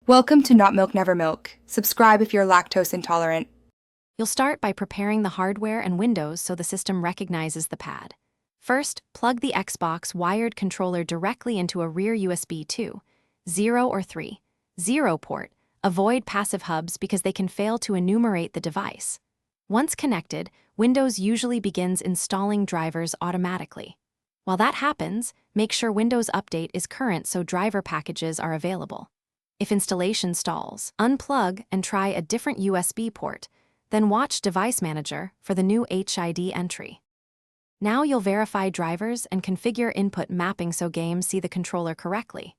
Welcome to Not Milk Never Milk. Subscribe if you're lactose intolerant. You'll start by preparing the hardware and Windows so the system recognizes the pad. First, plug the Xbox wired controller directly into a rear USB 2, 0 or 3, 0 port. Avoid passive hubs because they can fail to enumerate the device. Once connected, Windows usually begins installing drivers automatically. While that happens, make sure Windows Update is current so driver packages are available. If installation stalls, unplug and try a different USB port, then watch Device Manager for the new HID entry. Now you'll verify drivers and configure input mapping so games see the controller correctly.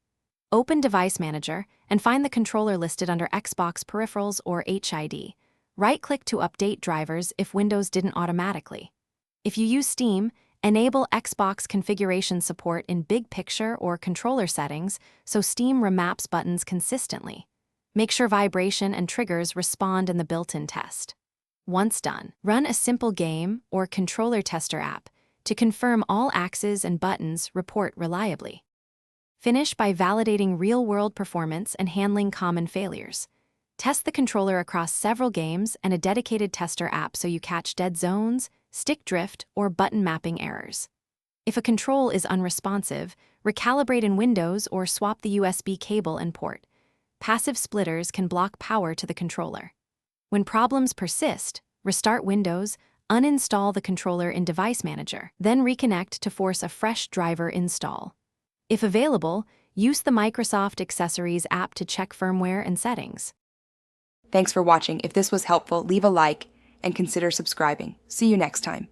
Open Device Manager and find the controller listed under Xbox Peripherals or HID. Right-click to update drivers if Windows didn't automatically. If you use Steam, enable Xbox configuration support in Big Picture or Controller settings so Steam remaps buttons consistently. Make sure vibration and triggers respond in the built-in test. Once done, run a simple game or controller tester app to confirm all axes and buttons report reliably. Finish by validating real-world performance and handling common failures. Test the controller across several games and a dedicated tester app so you catch dead zones, stick drift, or button mapping errors. If a control is unresponsive, recalibrate in Windows or swap the USB cable and port. Passive splitters can block power to the controller. When problems persist, restart Windows, uninstall the controller in Device Manager, then reconnect to force a fresh driver install. If available, use the Microsoft Accessories app to check firmware and settings. Thanks for watching. If this was helpful, leave a like and consider subscribing. See you next time.